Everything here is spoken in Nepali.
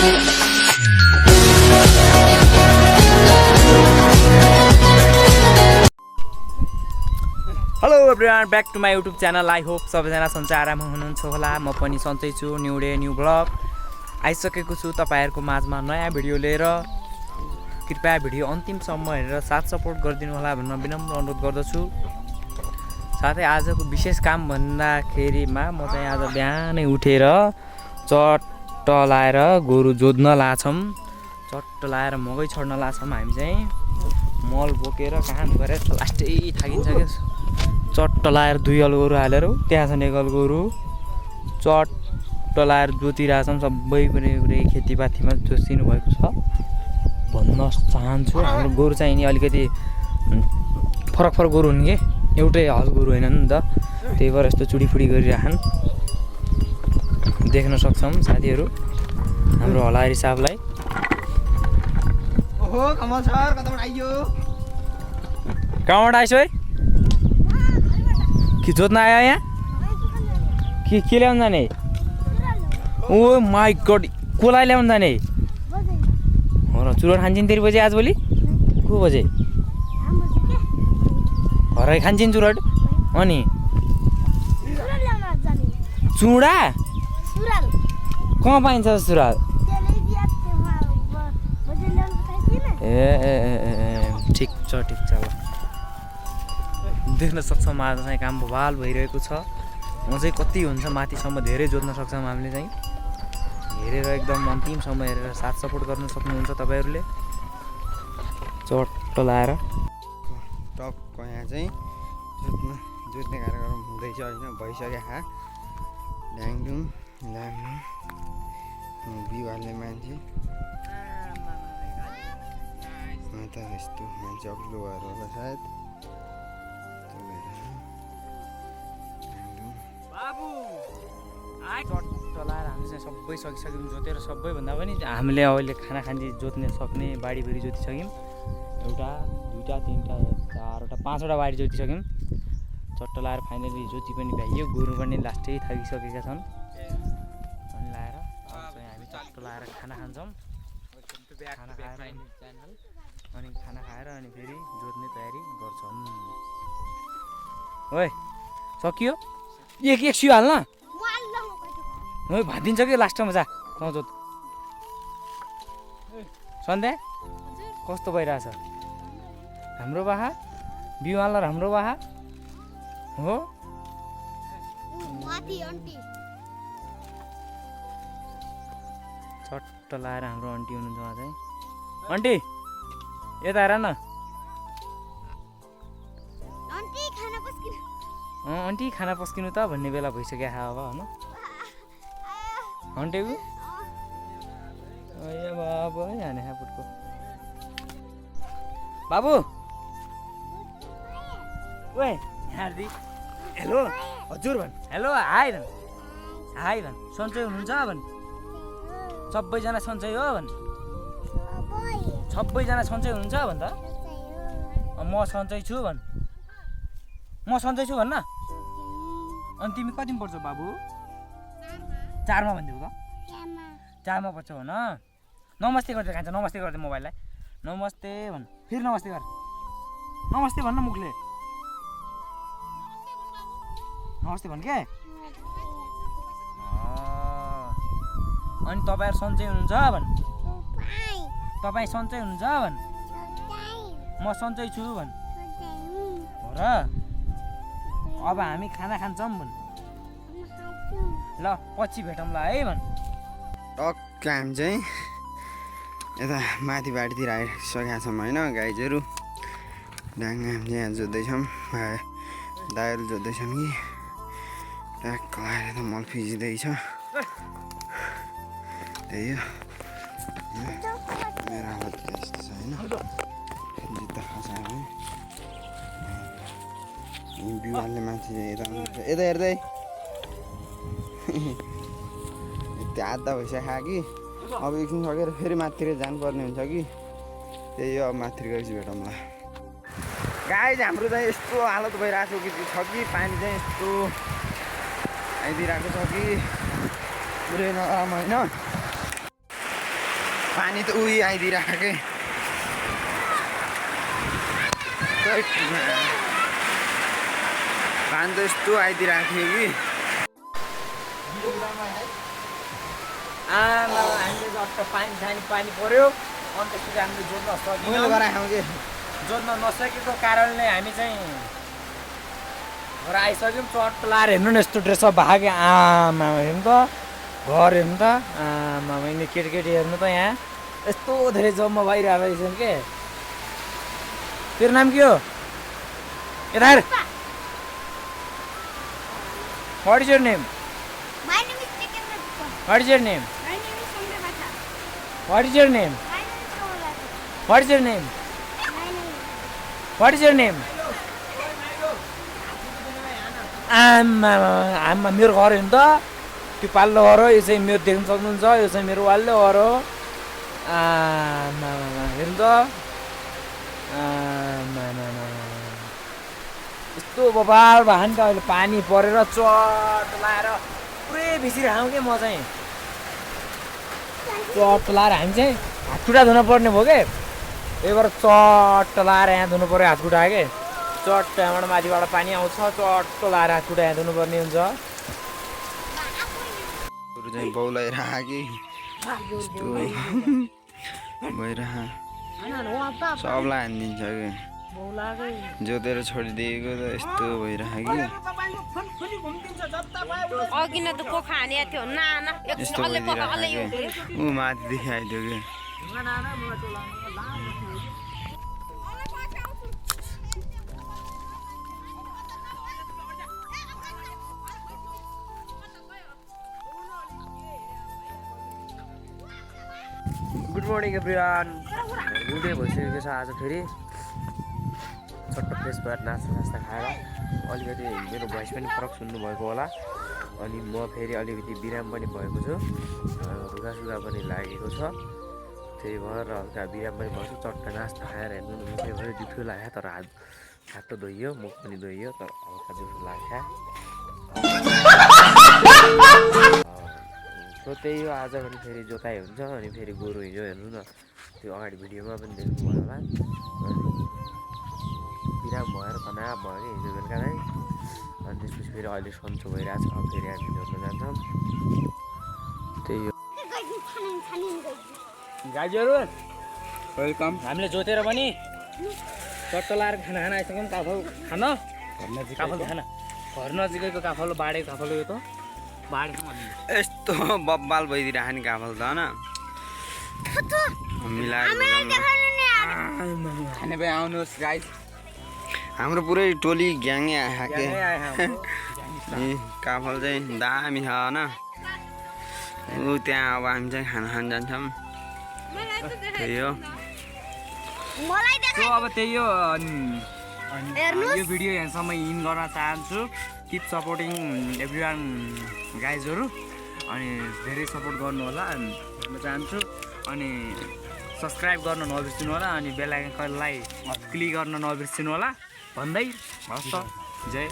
Hello everyone, back to my YouTube channel. I hope सबैजना सन्चै आराममा हुनुहुन्छ होला। म पनि सन्चै छु। न्यू डे न्यू ब्लग आइसकेको छु तपाईँहरूको माझमा नयाँ भिडियो लिएर। कृपया भिडियो अन्तिमसम्म हेरेर साथ सपोर्ट गरिदिनु होला भन्न विनम्र अनुरोध गर्दछु। साथै आजको विशेष काम भन्दाखेरिमा म चाहिँ आज बिहानै उठेर चट्ट लाएर गोरु जोत्न लाछौँ। चट्ट लाएर मकै छड्न लाछौँ। हामी चाहिँ मल बोकेर काम गरेर लास्टै थाकिन्छ क्या। चट्ट लाएर 2 हल गोरु हालेर त्यहाँ छन् 1 हल गोरु चट्ट लाएर जोतिरहेछौँ। सबै पनि खेतीपातीमा जोसिनु भएको छ भन्न चाहन्छु। हाम्रो गोरु चाहिँ नि अलिकति फरक फरक गोरु हुन् कि, एउटै हल गोरु होइन नि त। त्यही भएर यस्तो चुडीफुडी गरिराखन्। देख्न सक्छौँ साथीहरू हाम्रो हलारी साहबलाई। ओहो कमल सर कताबाट आइयो? कहाँबाट आइसो है? कि जोत्न आयो यहाँ? के ल्याउनु जाने? ओ माई गड, कसलाई ल्याउनु जाने? हो र, चुरोट खान्छन् तेरि बजे आजभोलि? को बजे? घरै खान्छन् चुरोट? अनि चुडा कहाँ पाइन्छ सुरुवाल? ए ठिक छ ल। देख्न सक्छौँ आज चाहिँ काम बवाल भइरहेको छ। म चाहिँ कति हुन्छ माथिसम्म धेरै जोत्न सक्छौँ हामीले चाहिँ। हेरेर एकदम अन्तिमसम्म हेरेर साथ सपोर्ट गर्न सक्नुहुन्छ तपाईँहरूले। चट्ट लाएर टक्क यहाँ चाहिँ जोत्ने कार्यक्रम हुँदैछ होइन, भइसक्यो। ड्याङडुङ ल्याम्नु बिउ हाल्ने मान्छे त यस्तो मान्छे अग्लो भएर होला सायद। चट्ट लाएर हामी चाहिँ सबै सकिसक्यौँ जोतेर। सबैभन्दा पनि हामीले अहिले खाना खाने जोत्ने सक्ने बारीभरि जोतिसक्यौँ। 1 2 3 4 5वटा बारी जोतिसक्यौँ। चट्ट लाएर फाइनली जोति पनि भ्याइयो। गोरु पनि लास्टै थाकिसकेका छन्। अनि लाएर चाहिँ हामी चट्ट लाएर खाना खान्छौँ। खाना खाएर अनि खाना खाएर अनि फेरि जोत्ने तयारी गर्छौँ। ओए सकियो? एक सियो हाल्न है, भाँदिन्छ कि लास्टमा। जा जोत। सन्ध्या कस्तो भइरहेछ हाम्रो बाहा? बिउ हाल्न हाम्रो बाहा हो? चट्ट लाएर हाम्रो आन्टी हुनुहुन्छ उहाँ चाहिँ। आन्टी यता हेर न। आन्टी खाना पस्किनु त भन्ने बेला भइसक्यो अब होइन। आन्टीको ए बाबु है हाने पुटको बाबु ओए हार्दी हेलो हजुर भन्। हेलो हाई भन्। हाई भन्। सन्चै हुनुहुन्छ भन्? सबैजना सन्चै हो भन्। सबैजना सन्चै हुनुहुन्छ भन् त। म सन्चै छु भन्। म सन्चै छु भन्न। अनि तिमी कतिमा पढ्छौ बाबु? 4मा भनिदेऊ त। 4मा पढ्छौ भन। नमस्ते गर्दै खान्छ। नमस्ते गर्दै मोबाइललाई नमस्ते भन्। फेरि नमस्ते गर। नमस्ते भन्न मुखले। नमस्ते भन् के? अनि तपाईँहरू सन्चै हुनुहुन्छ भन्। तपाईँ सन्चै हुनुहुन्छ भन्। म सन्चै छु भन्। हो र? अब हामी खाना खान्छौँ भन्। ल पछि भेटौँला है भन्। टक्क हामी चाहिँ यता माथि बारीतिर आइसकेका छौँ होइन। गाईहरू ड्याङ हामीले यहाँ जोत्दैछौँ। दाइहरू जोत्दैछौँ कि ट्याक्क लगाएर त मल फिजिँदैछ। त्यही हो मेरो हालत यस्तो छ होइन। जुत्ता खसायो बिउ हाल्ने मान्छे यता यता हेर्दै यति आधा भइसक्यो कि अब एकछिन सकेर फेरि माथितिर जानुपर्ने हुन्छ कि। त्यही हो, अब माथि गएपछि भेटौँला। गाई हाम्रो चाहिँ यस्तो हालत भइरहेको छ कि पानी चाहिँ यस्तो आइदिइरहेको छ कि पुरै नराम्रो होइन। पानी त उही आइदिइराखेकै पानी त यस्तो आइदिइरहेको थियो कि हामीले जस्तो पानी पर्यो अन्त त्यसपछि हामीले जोत्न सकिनँ गराएँ कि जोत्न नसकेको कारणले हामी चाहिँ घर आइसक्यौँ चट्ट लाएर हेर्नु न यस्तो ड्रेसअप भएको क्या आमा हेर्नु त घर हेर्नु त आमा यिनी केटी हेर्नु त यहाँ यस्तो धेरै जम्मा भइरहेको रहेछन् के तेरो नाम के हो यता हेर What is your name? My name is Tekendra Gupta. What is your name? My name is Sandra Bata. What is your name? My name is Kamalata. What is your name? My name What is your name? आमा मेरो घर हेर्नु त त्यो पाल्लो घर हो यो चाहिँ मेरो देख्न सक्नुहुन्छ यो चाहिँ मेरो वाल्लो घर हो आमा हेर्नु त यस्तो बबाल भयो नि त अहिले पानी परेर चट लाएर पुरै भिसिरहेको कि म चाहिँ चट लाएर हामी चाहिँ हातखुट्टा धुन पर्ने भयो के त्यही भएर चट लाएर यहाँ धुनु पऱ्यो हातखुट्टा के चट यहाँबाट माथिबाट पानी आउँछ चट्ट लाएर हातखुट्टा यहाँ धुनुपर्ने हुन्छ चाहिँ बौलाइरह कि भइरह सबलाई हानिदिन्छ कि जोतेर छोडिदिएको त यस्तो भइरह कि अघि न त कोखा हाने थियो नाना यस्तो भइदिरहेको कि ऊ माथिदेखि आइदियो कि गुड मर्निङ एभ्रिवान गुडे भइसकेको छ आज फेरि छोटो फ्रेस भएर नास्ता खाएर अलिकति मेरो भोइस पनि फरक सुन्नुभएको होला अनि म फेरि अलिकति बिराम पनि भएको छु रुगासुगा पनि लागेको छ त्यही भएर हल्का बिराम पनि भएको छु चट्ट नास्ता खाएर हेर्नु मुखै भयो जुठो लाग्यो तर हात त धोइयो मुख पनि धोइयो तर हल्का जुठो लाग्यो सो त्यही हो आज पनि फेरि जोताइ हुन्छ अनि फेरि गोरु हिजो हेर्नु न त्यो अगाडि भिडियोमा पनि देख्नुभयो होला अनि बिराम भएर तनाव भयो कि हिजो बेलुका नै अनि त्यसपछि फेरि अहिले सन्चो भइरहेको छ अब फेरि हामी जोत्न जान्छौँ त्यही हो गाईहरू वेलकम हामीले जोतेर पनि चट्ट लाएर खाना आइसक्यौँ काफल खान काफल खाना घर नजिकैको काफल बाडेको काफल यो त यस्तो बब्बाल भइदिरहेको नि काफल त होइन मिलाएर खाने भए आउनुहोस् गाई हाम्रो पुरै टोली ग्याङै आएको काफल चाहिँ दामी छ होइन ऊ त्यहाँ अब हामी चाहिँ खाना खान जान्छौँ त्यही हो अब त्यही हो यो भिडियो यहाँसम्म इन गर्न चाहन्छु किप सपोर्टिङ एभ्रिवान गाइजहरू अनि धेरै सपोर्ट गर्नु होला भन्न चाहन्छु अनि सब्सक्राइब गर्न नबिर्सिनु होला अनि बेल आइकनलाई क्लिक गर्न नबिर्सिनु होला भन्दै हस् त जय